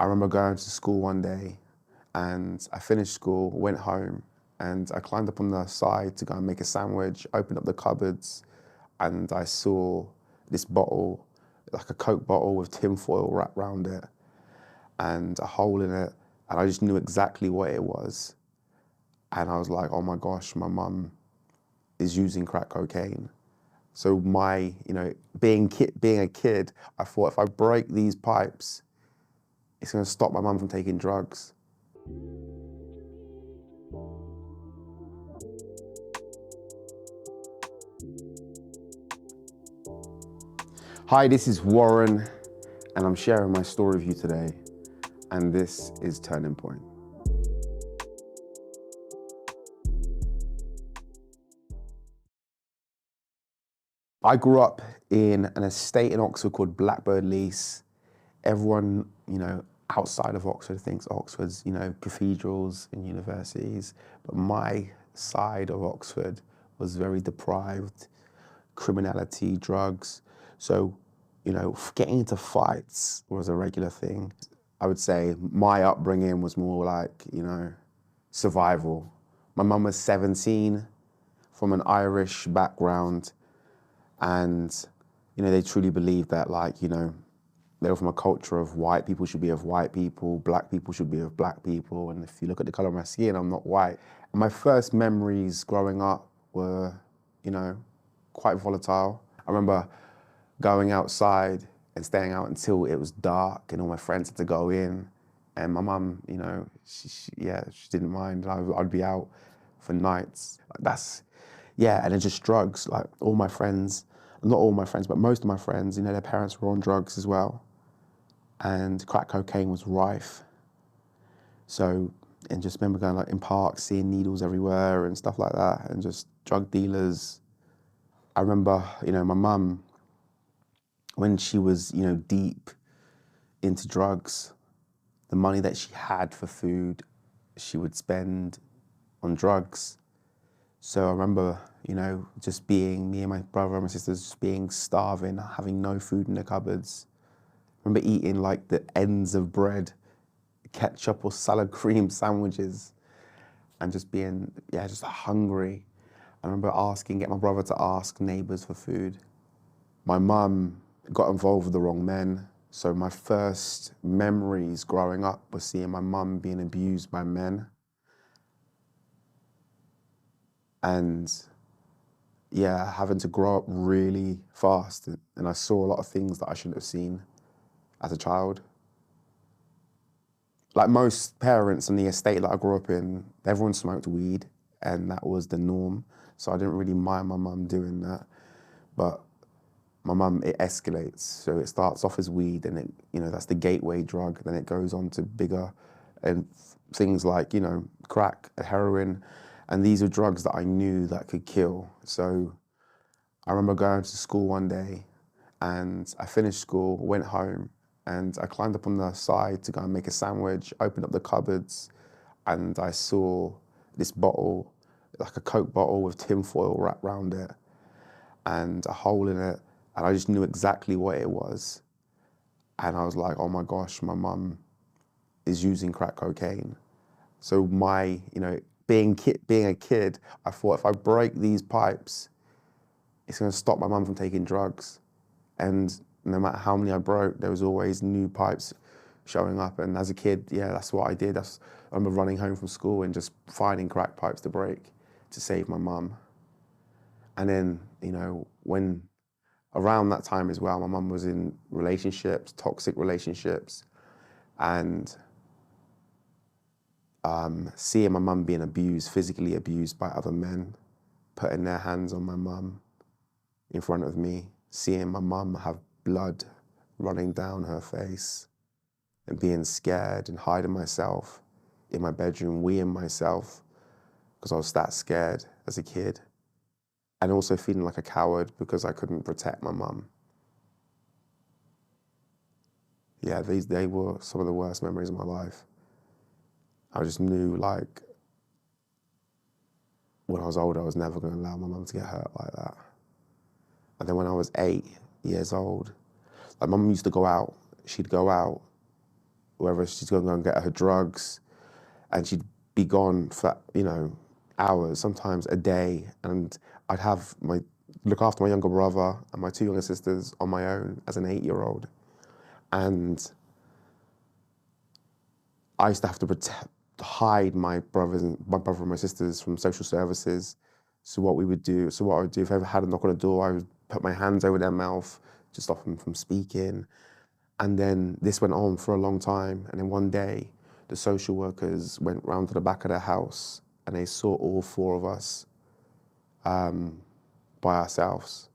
I remember going to school one day and I finished school, went home, and I climbed up on the side to go and make a sandwich, opened up the cupboards, and I saw this bottle, like a Coke bottle with tin foil wrapped around it and a hole in it. And I just knew exactly what it was. And I was like, oh my gosh, my mum is using crack cocaine. So being a kid, I thought if I break these pipes, it's gonna stop my mum from taking drugs. Hi, this is Warren, and I'm sharing my story with you today, and this is Turning Point. I grew up in an estate in Oxford called Blackbird Lease. Everyone, outside of Oxford thinks Oxford's, cathedrals and universities, but my side of Oxford was very deprived, criminality, drugs. So, getting into fights was a regular thing. I would say my upbringing was more like, survival. My mum was 17 from an Irish background, and, they truly believed that, they were from a culture of white people should be of white people, black people should be of black people. And if you look at the color of my skin, I'm not white. And my first memories growing up were, quite volatile. I remember going outside and staying out until it was dark and all my friends had to go in. And my mum, she didn't mind. I'd be out for nights. And then just drugs. Like all my friends, not all my friends, but most of my friends, their parents were on drugs as well. And crack cocaine was rife. So, and just remember going in parks, seeing needles everywhere and stuff like that, and just drug dealers. I remember, my mum, when she was, deep into drugs, the money that she had for food, she would spend on drugs. So I remember, just being, me and my brother and my sisters, just being starving, having no food in the cupboards. I remember eating the ends of bread, ketchup or salad cream sandwiches, and just being, just hungry. I remember getting my brother to ask neighbors for food. My mum got involved with the wrong men. So my first memories growing up was seeing my mum being abused by men. And having to grow up really fast. And I saw a lot of things that I shouldn't have seen as a child. Like most parents in the estate that I grew up in, everyone smoked weed and that was the norm. So I didn't really mind my mum doing that. But my mum, it escalates. So it starts off as weed and that's the gateway drug. Then it goes on to bigger and things like, crack, heroin. And these are drugs that I knew that could kill. So I remember going to school one day and I finished school, went home, and I climbed up on the side to go and make a sandwich, opened up the cupboards, and I saw this bottle, like a Coke bottle with tin foil wrapped around it and a hole in it. And I just knew exactly what it was. And I was like, oh my gosh, my mum is using crack cocaine. So being a kid, I thought if I break these pipes, it's gonna stop my mum from taking drugs. And no matter how many I broke, there was always new pipes showing up. And as a kid, that's what I did. I remember running home from school and just finding crack pipes to break to save my mum. And then, when around that time as well, my mum was in relationships, toxic relationships, and seeing my mum being abused, physically abused by other men, putting their hands on my mum in front of me, seeing my mum have blood running down her face and being scared and hiding myself in my bedroom, weeing myself because I was that scared as a kid, and also feeling like a coward because I couldn't protect my mum. They were some of the worst memories of my life. I just knew when I was older, I was never gonna allow my mum to get hurt like that. And then when I was 8 years old, my mum used to go out, she'd go out whether she's going to go and get her drugs, and she'd be gone for, hours, sometimes a day, and I'd have look after my younger brother and my two younger sisters on my own as an 8-year-old. And I used to have to hide my brother and my sisters from social services. So what I would do if I ever had a knock on the door, I would put my hands over their mouth to stop them from speaking. And then this went on for a long time. And then one day, the social workers went round to the back of their house and they saw all 4 of us by ourselves.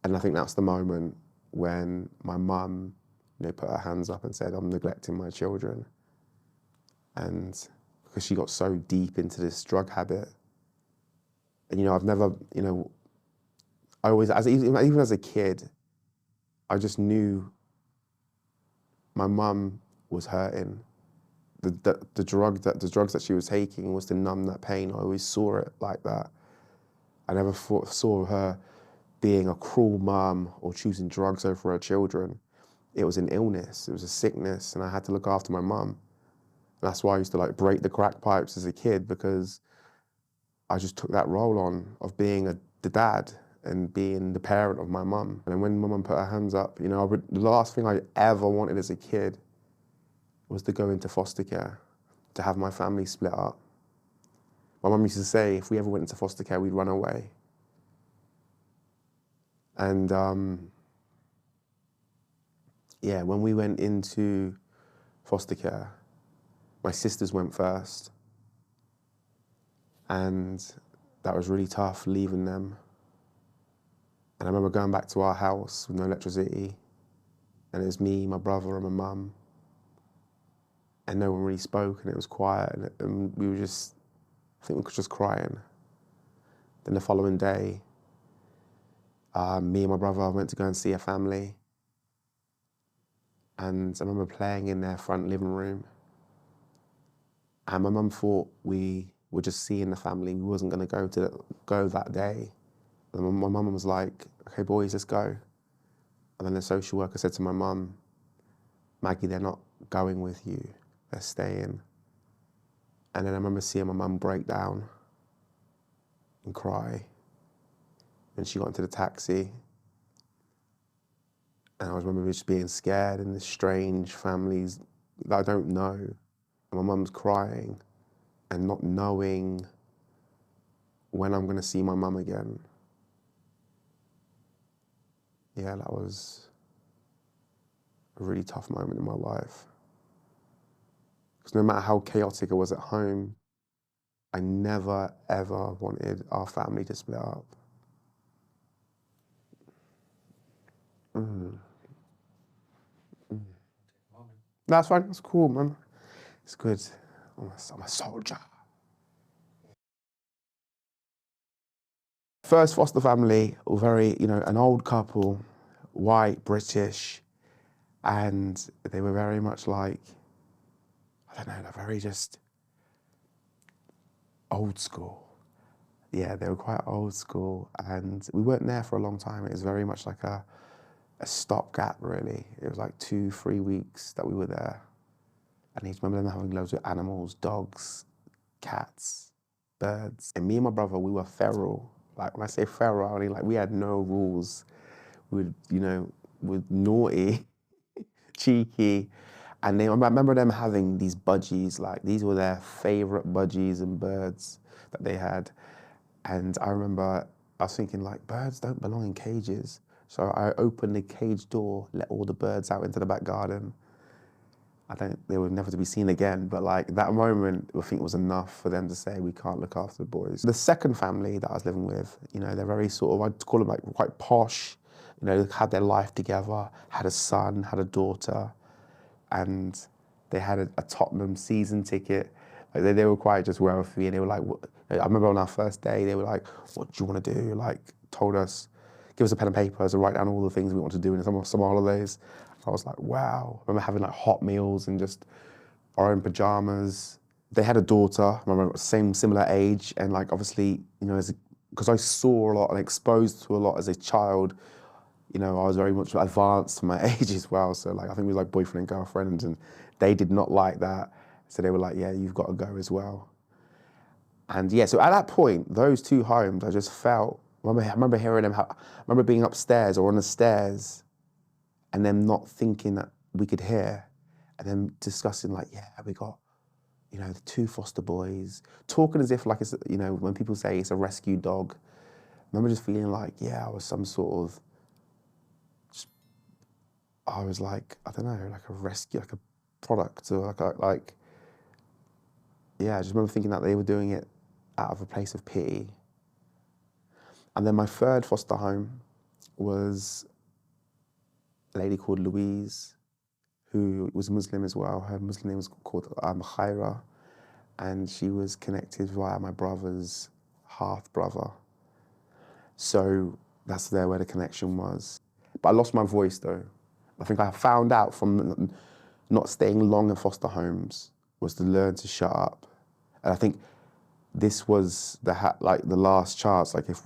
And I think that's the moment when my mum, put her hands up and said, "I'm neglecting my children." And because she got so deep into this drug habit. And, I've never, I always, even as a kid, I just knew my mum was hurting. The drugs that she was taking was to numb that pain. I always saw it like that. I never saw her being a cruel mum or choosing drugs over her children. It was an illness, it was a sickness, and I had to look after my mum. That's why I used to break the crack pipes as a kid, because I just took that role on of being the dad and being the parent of my mum. And when my mum put her hands up, the last thing I ever wanted as a kid was to go into foster care, to have my family split up. My mum used to say if we ever went into foster care, we'd run away. And when we went into foster care, my sisters went first. And that was really tough, leaving them. And I remember going back to our house with no electricity, and it was me, my brother, and my mum. And no one really spoke, and it was quiet, and we were just, I think we were just crying. Then the following day, me and my brother went to go and see a family. And I remember playing in their front living room. And my mum thought we were just seeing the family. We wasn't going to go that day. And my mum was like, "Okay, boys, let's go." And then the social worker said to my mum, "Maggie, they're not going with you. They're staying." And then I remember seeing my mum break down and cry. And she got into the taxi. And I remember just being scared in this strange families that I don't know. And my mum's crying and not knowing when I'm going to see my mum again. Yeah, that was a really tough moment in my life. Because no matter how chaotic it was at home, I never, ever wanted our family to split up. That's fine, that's cool, man. It's good. I'm a soldier. First foster family, very, an old couple, white, British, and they were very much like, I don't know, they're very just old school. Yeah, they were quite old school, and we weren't there for a long time. It was very much like a stopgap, really. It was like 2-3 weeks that we were there. And I remember them having loads of animals, dogs, cats, birds. And me and my brother, we were feral. Like, when I say feral, I mean, we had no rules. We would, we're naughty, cheeky. And I remember them having these budgies, these were their favorite budgies and birds that they had. And I remember I was thinking, birds don't belong in cages. So I opened the cage door, let all the birds out into the back garden. They were never to be seen again, but that moment, I think, was enough for them to say, we can't look after the boys. The second family that I was living with, they're very sort of, I'd call them quite posh, had their life together, had a son, had a daughter, and they had a Tottenham season ticket. They were quite just wealthy, and they were I remember on our first day, they were like, "What do you want to do?" Told us, give us a pen and paper to write down all the things we want to do in summer holidays. I was like, wow. I remember having hot meals and just our own pajamas. They had a daughter, I remember, similar age, and obviously, because I saw a lot and exposed to a lot as a child, I was very much advanced for my age as well. So I think we was boyfriend and girlfriend, and They did not like that. So they were like, yeah, you've got to go as well. And yeah, so at that point, those two homes, I just felt, I remember hearing them, I remember being upstairs or on the stairs and them not thinking that we could hear, and then discussing like, yeah, we got, you know, the two foster boys, talking as if like it's, you know, when people say it's a rescue dog, I remember just feeling like, yeah, I was some sort of, I was like, I don't know, like a rescue, like a product, or like, yeah, I just remember thinking that they were doing it out of a place of pity. And then my third foster home was a lady called Louise, who was Muslim as well. Her Muslim name was called Khaira, and she was connected via my brother's half brother. So that's there where the connection was. But I lost my voice though. I think I found out from not staying long in foster homes was to learn to shut up. And I think this was the last chance. Like if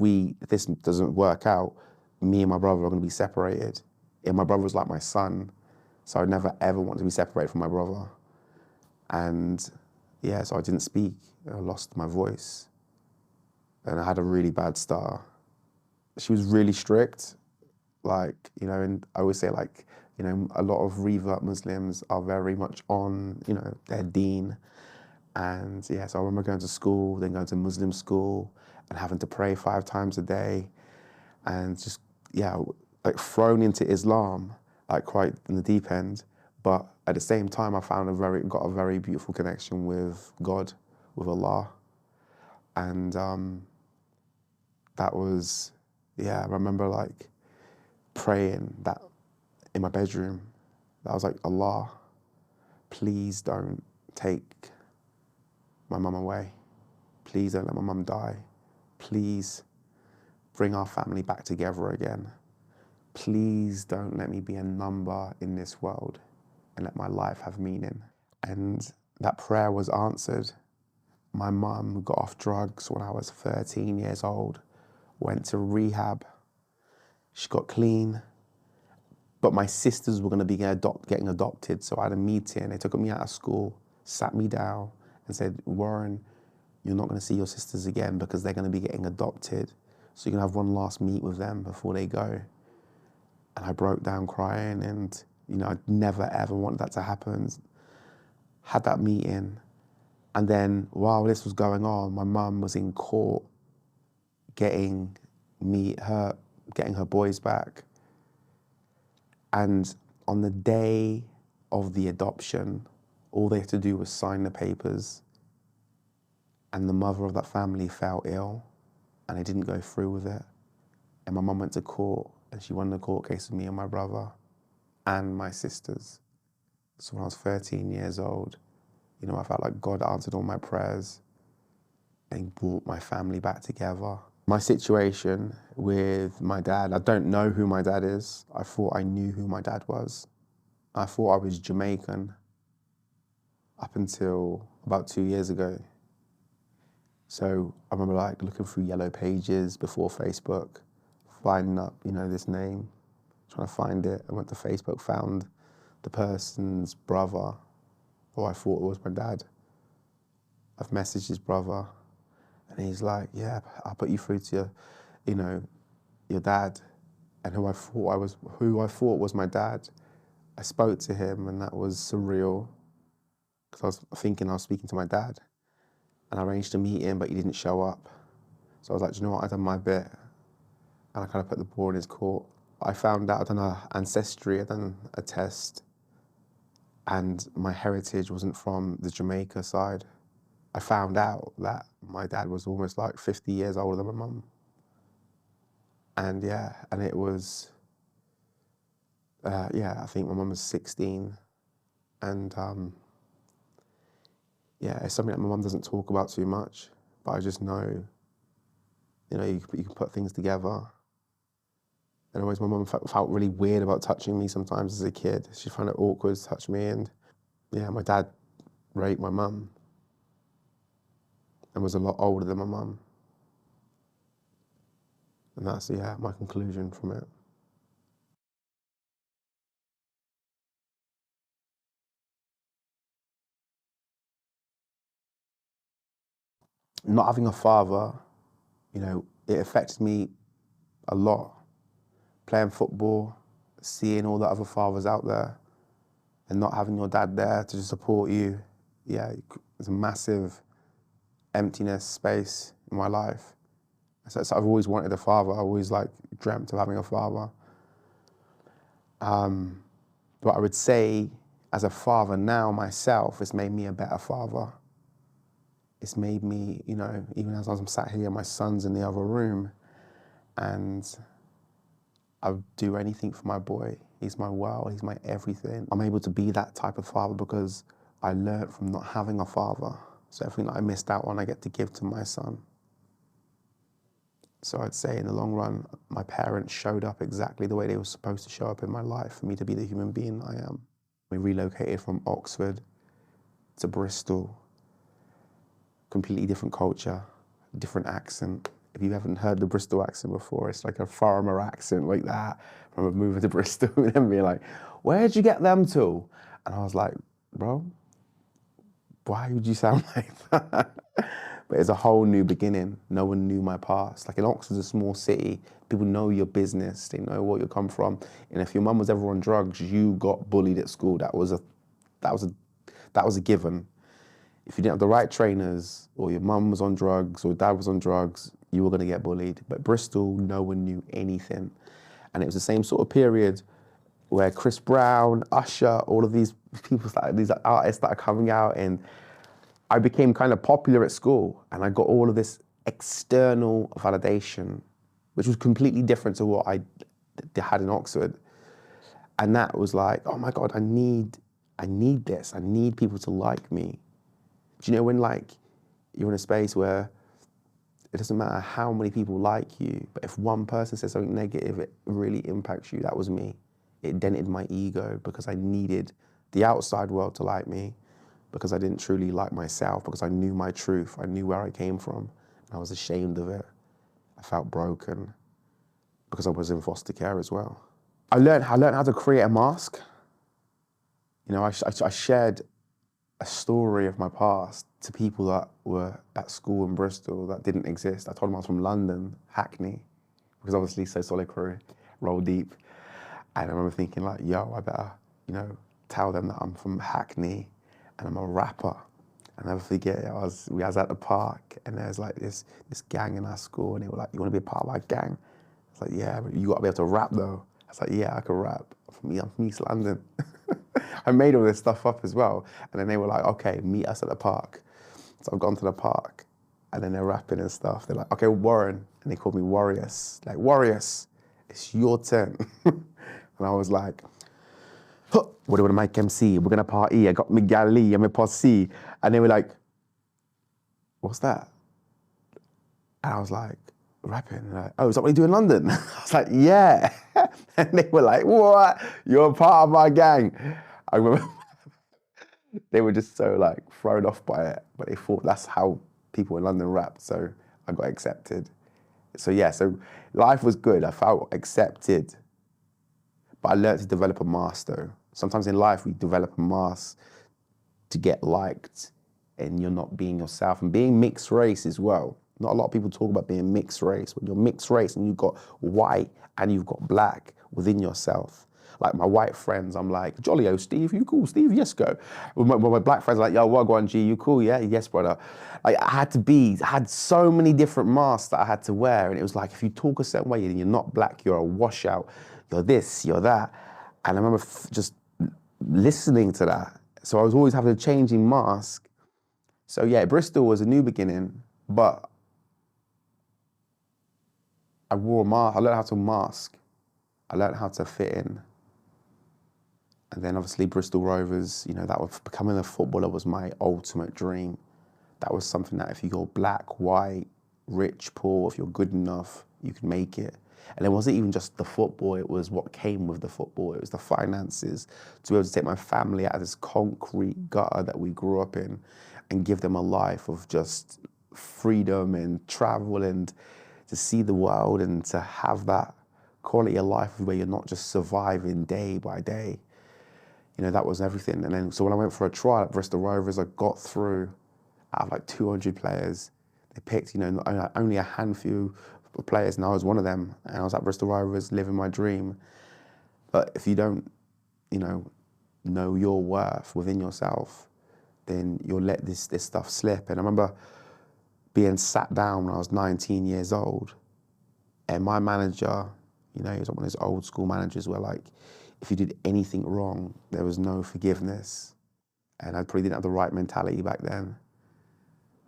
this doesn't work out, me and my brother are going to be separated. And my brother was like my son, so I never ever want to be separated from my brother. And yeah, so I didn't speak. I lost my voice, and I had a really bad start. She was really strict, like, you know, and I always say like, you know, a lot of revert Muslims are very much on, you know, their deen. And yeah, so I remember going to school, then going to Muslim school and having to pray 5 times a day and just, yeah, like thrown into Islam, like quite in the deep end. But at the same time, I found got a very beautiful connection with God, with Allah. And that was, yeah, I remember like praying that in my bedroom. I was like, Allah, please don't take my mum away. Please don't let my mum die. Please bring our family back together again. Please don't let me be a number in this world and let my life have meaning. And that prayer was answered. My mum got off drugs when I was 13 years old, went to rehab. She got clean, but my sisters were going to be getting adopted. So I had a meeting. They took me out of school, sat me down and said, Warren, you're not going to see your sisters again because they're going to be getting adopted. So you're going to have one last meet with them before they go. And I broke down crying, and, you know, I'd never ever wanted that to happen. Had that meeting. And then while this was going on, my mum was in court getting her boys back. And on the day of the adoption, all they had to do was sign the papers, and the mother of that family fell ill and they didn't go through with it. And my mum went to court and she won the court case with me and my brother and my sisters. So when I was 13 years old, you know, I felt like God answered all my prayers and brought my family back together. My situation with my dad, I don't know who my dad is. I thought I knew who my dad was. I thought I was Jamaican up until about 2 years ago. So I remember like looking through yellow pages before Facebook, finding up, you know, this name, trying to find it. I went to Facebook, found the person's brother, who I thought was my dad. I've messaged his brother, and he's like, yeah, I'll put you through to your, you know, your dad. And who I thought was my dad. I spoke to him, and that was surreal, because I was thinking I was speaking to my dad. And I arranged to meet him, but he didn't show up. So I was like, do you know what, I've done my bit. And I kind of put the ball in his court. I found out I'd done an ancestry, I'd done a test, and my heritage wasn't from the Jamaica side. I found out that my dad was almost like 50 years older than my mum. And yeah, and it was, yeah, I think my mum was 16. And yeah, it's something that my mum doesn't talk about too much, but I just know, you know, you can put things together. And always my mum felt really weird about touching me sometimes as a kid. She found it awkward to touch me, and yeah, my dad raped my mum and was a lot older than my mum. And that's, yeah, my conclusion from it. not having a father, you know, it affected me a lot. Playing football, seeing all the other fathers out there, and not having your dad there to support you, yeah, it's a massive emptiness space in my life. So I've always wanted a father. I always like dreamt of having a father. But I would say, as a father now myself, it's made me a better father. It's made me, you know, even as I'm sat here, my son's in the other room, and I would do anything for my boy. He's my world, he's my everything. I'm able to be that type of father because I learned from not having a father. So everything that I missed out on, I get to give to my son. So I'd say in the long run, my parents showed up exactly the way they were supposed to show up in my life for me to be the human being I am. We relocated from Oxford to Bristol, completely different culture, different accent. If you haven't heard the Bristol accent before, it's like a farmer accent like that from moving to Bristol and then being like, where'd you get them to? And I was like, bro, why would you sound like that? But it's a whole new beginning. No one knew my past. Like in Oxford's a small city, people know your business, they know where you come from. And if your mum was ever on drugs, you got bullied at school. That was a given. If you didn't have the right trainers, or your mum was on drugs, or dad was on drugs, you were gonna get bullied. But Bristol, no one knew anything. And it was the same sort of period where Chris Brown, Usher, all of these people, these artists started coming out, and I became kind of popular at school, and I got all of this external validation, which was completely different to what I had in Oxford. And that was like, oh my God, I need this. I need people to like me. Do you know when like you're in a space where it doesn't matter how many people like you, but if one person says something negative, it really impacts you. That was me. It dented my ego because I needed the outside world to like me, because I didn't truly like myself, because I knew my truth. I knew where I came from, and I was ashamed of it. I felt broken because I was in foster care as well. I learned how to create a mask. You know, I shared a story of my past to people that were at school in Bristol that didn't exist. I told them I was from London, Hackney, because obviously So Solid Crew, Roll Deep. And I remember thinking like, yo, I better, you know, tell them that I'm from Hackney and I'm a rapper. And I'll never forget, we was at the park, and there's like this gang in our school, and they were like, you want to be a part of our gang? I was like, yeah, but you got to be able to rap though. I was like, yeah, I can rap. I'm from East London. I made all this stuff up as well. And then they were like, okay, meet us at the park. So I've gone to the park, and then they're rapping and stuff. They're like, okay, Warren. And they called me Warriors. Like, Warriors, it's your turn. And I was like, huh, what do you want to make MC? We're going to party. I got my galley, I'm a posse. And they were like, what's that? And I was like, rapping. And like, oh, is that what you do in London? I was like, yeah. And they were like, what? You're a part of my gang. I remember they were just so like thrown off by it, but they thought that's how people in London rapped. So I got accepted. So yeah, so life was good. I felt accepted, but I learned to develop a mask though. Sometimes in life we develop a mask to get liked, and you're not being yourself. And being mixed race as well. Not a lot of people talk about being mixed race. When you're mixed race and you've got white and you've got black within yourself. Like my white friends, I'm like, jolly, oh, Steve, you cool? Steve, yes, go. My black friends are like, yo, what, go on, G, you cool? Yeah, yes, brother. Like I had so many different masks that I had to wear. And it was like, if you talk a certain way and you're not black, you're a washout. You're this, you're that. And I remember just listening to that. So I was always having a changing mask. So yeah, Bristol was a new beginning, but I wore a mask. I learned how to mask. I learned how to fit in. And then obviously Bristol Rovers, you know, that was becoming a footballer was my ultimate dream. That was something that if you go black, white, rich, poor, if you're good enough, you can make it. And it wasn't even just the football, it was what came with the football. It was the finances, to be able to take my family out of this concrete gutter that we grew up in and give them a life of just freedom and travel and to see the world and to have that quality of life where you're not just surviving day by day. You know, that was everything. And then, so when I went for a trial at Bristol Rovers, I got through out of like 200 players. They picked, only a handful of players, and I was one of them. And I was at Bristol Rovers living my dream. But if you don't, know your worth within yourself, then you'll let this stuff slip. And I remember being sat down when I was 19 years old, and my manager, he was one of those old school managers where, like, if you did anything wrong, there was no forgiveness. And I probably didn't have the right mentality back then.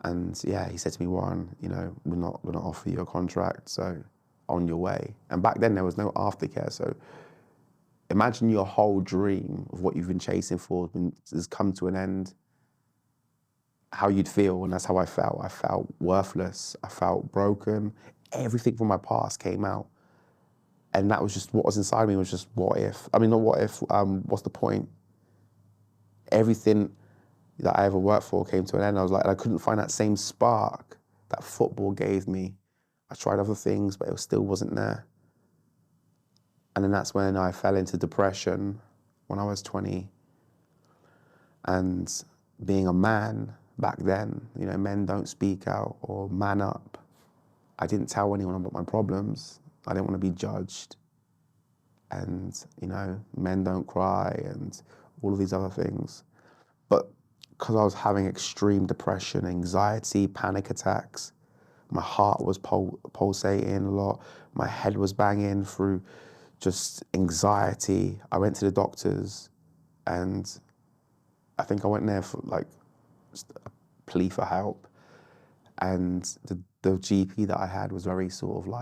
And yeah, he said to me, Warren, we're not going to offer you a contract, so on your way. And back then there was no aftercare. So imagine your whole dream of what you've been chasing for has come to an end, how you'd feel. And that's how I felt. I felt worthless. I felt broken. Everything from my past came out. And that was just what was inside me, was just what if? I mean, not what if, what's the point? Everything that I ever worked for came to an end. I was like, I couldn't find that same spark that football gave me. I tried other things, but it still wasn't there. And then that's when I fell into depression when I was 20. And being a man back then, men don't speak out or man up. I didn't tell anyone about my problems. I didn't want to be judged. And, men don't cry and all of these other things. But because I was having extreme depression, anxiety, panic attacks, my heart was pulsating a lot, my head was banging through just anxiety. I went to the doctors, and I think I went there for just a plea for help. And the GP that I had was very sort of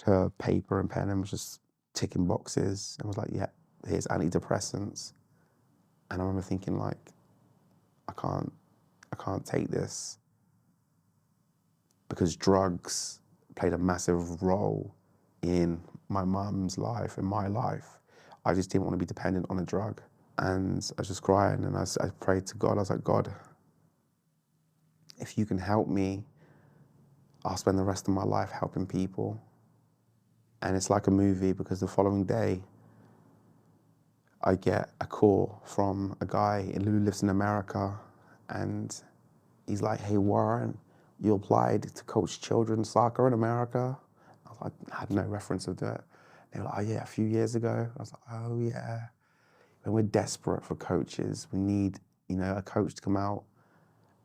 her paper and pen and was just ticking boxes and was like, yeah, here's antidepressants. And I remember thinking, I can't take this, because drugs played a massive role in my mum's life, in my life. I just didn't want to be dependent on a drug. And I was just crying, and I prayed to God. I was like, God, if you can help me, I'll spend the rest of my life helping people. And it's like a movie, because the following day, I get a call from a guy who lives in America, and he's like, hey, Warren, you applied to coach children's soccer in America? I had no reference of that. They were like, oh yeah, a few years ago. I was like, oh yeah. When we're desperate for coaches, we need, a coach to come out.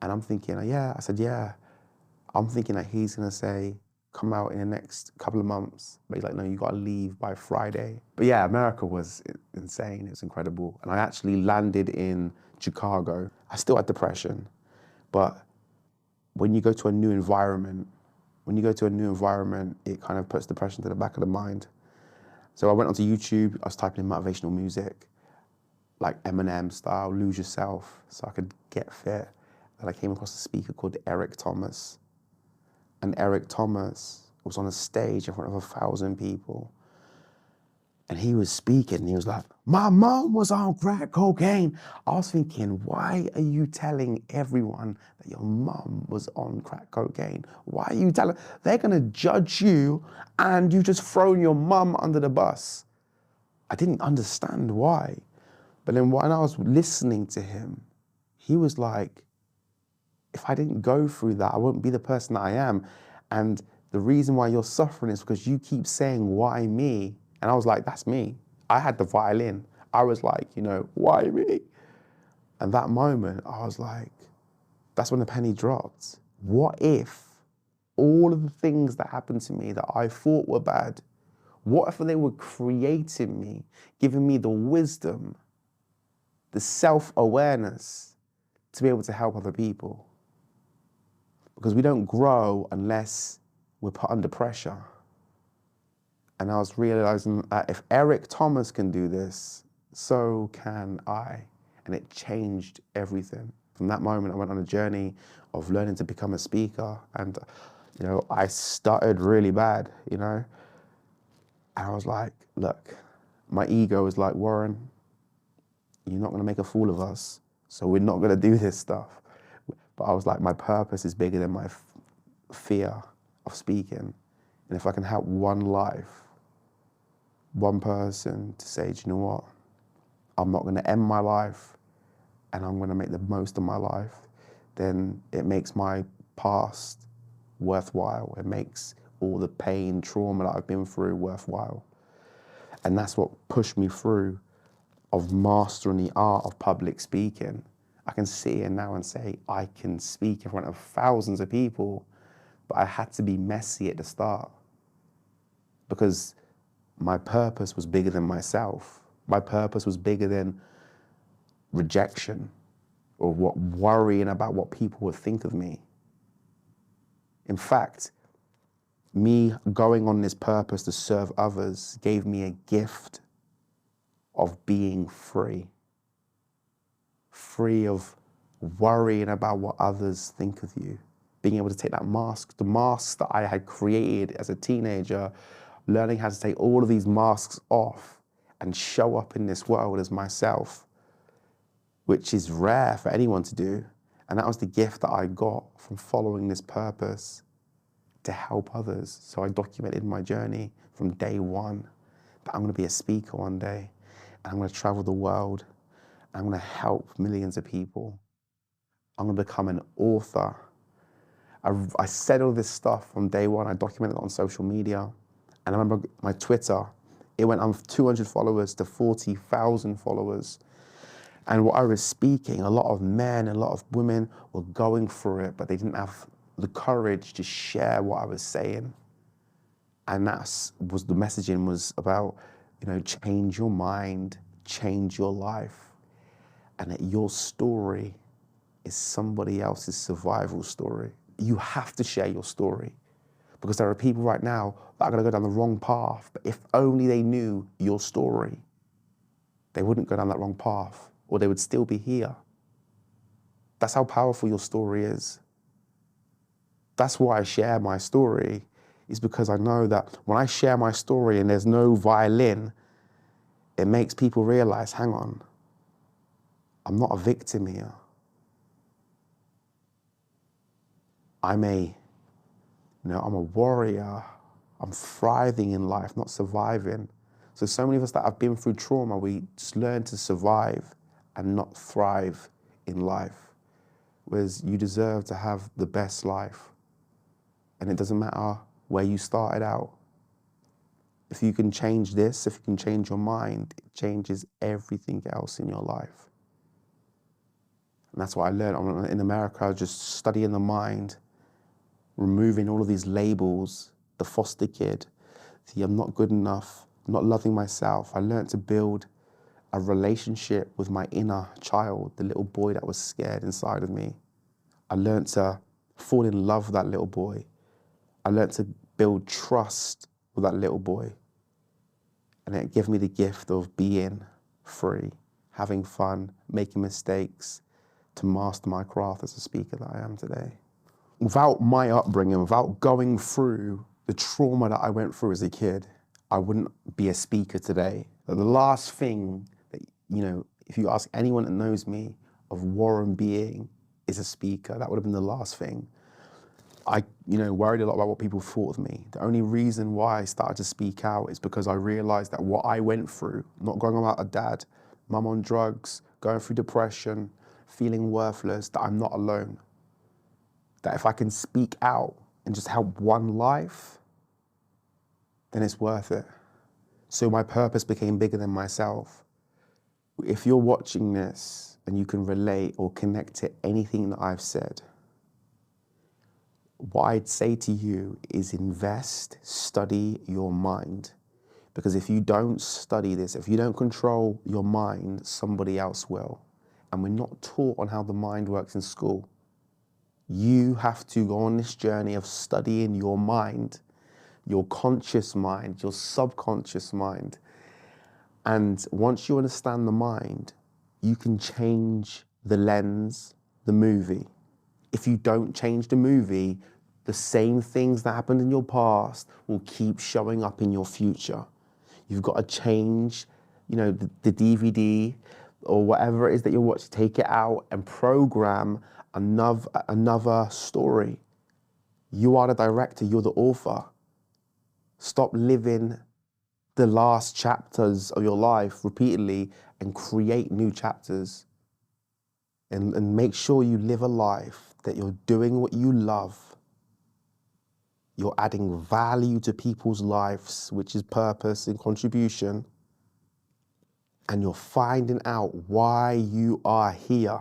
And I'm thinking, yeah, I said, yeah. I'm thinking that he's gonna say, come out in the next couple of months. But he's like, no, you gotta leave by Friday. But yeah, America was insane, it was incredible. And I actually landed in Chicago. I still had depression, but when you go to a new environment, it kind of puts depression to the back of the mind. So I went onto YouTube, I was typing in motivational music, like Eminem style, Lose Yourself, so I could get fit. And I came across a speaker called Eric Thomas. And Eric Thomas was on a stage in front of 1,000 people. And he was speaking, and he was like, my mom was on crack cocaine. I was thinking, why are you telling everyone that your mom was on crack cocaine? Why are you telling? They're gonna judge you, and you just thrown your mom under the bus. I didn't understand why. But then when I was listening to him, he was like, if I didn't go through that, I wouldn't be the person that I am. And the reason why you're suffering is because you keep saying, why me? And I was like, that's me. I had the violin. I was like, why me? And that moment, I was like, that's when the penny dropped. What if all of the things that happened to me that I thought were bad, what if they were creating me, giving me the wisdom, the self-awareness to be able to help other people? Because we don't grow unless we're put under pressure. And I was realizing that if Eric Thomas can do this, so can I. And it changed everything. From that moment, I went on a journey of learning to become a speaker. And, I stuttered really bad, And I was like, look, my ego was like, Warren, you're not gonna make a fool of us, so we're not gonna do this stuff. But I was like, my purpose is bigger than my fear of speaking. And if I can help one life, one person to say, do you know what? I'm not gonna end my life, and I'm gonna make the most of my life, then it makes my past worthwhile. It makes all the pain, trauma that I've been through worthwhile. And that's what pushed me through of mastering the art of public speaking. I can sit here now and say, I can speak in front of thousands of people, but I had to be messy at the start because my purpose was bigger than myself. My purpose was bigger than rejection or worrying about what people would think of me. In fact, me going on this purpose to serve others gave me a gift of being free. Free of worrying about what others think of you. Being able to take that mask, the masks that I had created as a teenager, learning how to take all of these masks off and show up in this world as myself, which is rare for anyone to do. And that was the gift that I got from following this purpose to help others. So I documented my journey from day one, that I'm gonna be a speaker one day, and I'm gonna travel the world, and I'm gonna help millions of people. I'm gonna become an author. I said all this stuff from day one. I documented it on social media. And I remember my Twitter, it went from 200 followers to 40,000 followers. And what I was speaking, a lot of men, a lot of women were going through it, but they didn't have the courage to share what I was saying. And the messaging was about, change your mind, change your life, and that your story is somebody else's survival story. You have to share your story because there are people right now that are going to go down the wrong path, but if only they knew your story, they wouldn't go down that wrong path, or they would still be here. That's how powerful your story is. That's why I share my story, is because I know that when I share my story and there's no violin, it makes people realize, hang on, I'm not a victim here. I'm a warrior. I'm thriving in life, not surviving. So many of us that have been through trauma, we just learn to survive and not thrive in life. Whereas you deserve to have the best life. And it doesn't matter where you started out. If you can change this, if you can change your mind, it changes everything else in your life. And that's what I learned. In America, I was just studying the mind, removing all of these labels, the foster kid, I'm not good enough, I'm not loving myself. I learned to build a relationship with my inner child, the little boy that was scared inside of me. I learned to fall in love with that little boy. I learned to build trust with that little boy. And it gave me the gift of being free, having fun, making mistakes, to master my craft as a speaker that I am today. Without my upbringing, without going through the trauma that I went through as a kid, I wouldn't be a speaker today. The last thing that, if you ask anyone that knows me of Warren being is a speaker, that would have been the last thing. I, worried a lot about what people thought of me. The only reason why I started to speak out is because I realized that what I went through, not growing up without a dad, mum on drugs, going through depression, feeling worthless, that I'm not alone. That if I can speak out and just help one life, then it's worth it. So my purpose became bigger than myself. If you're watching this and you can relate or connect to anything that I've said, what I'd say to you is invest, study your mind. Because if you don't study this, if you don't control your mind, somebody else will. And we're not taught on how the mind works in school. You have to go on this journey of studying your mind, your conscious mind, your subconscious mind. And once you understand the mind, you can change the lens, the movie. If you don't change the movie, the same things that happened in your past will keep showing up in your future. You've got to change, the DVD or whatever it is that you're watching, take it out and program another story. You are the director, you're the author. Stop living the last chapters of your life repeatedly and create new chapters. And make sure you live a life that you're doing what you love, you're adding value to people's lives, which is purpose and contribution, and you're finding out why you are here.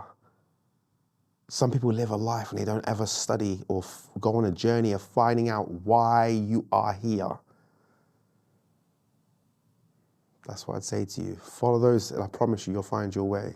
Some people live a life and they don't ever study or go on a journey of finding out why you are here. That's what I'd say to you. Follow those and I promise you, you'll find your way.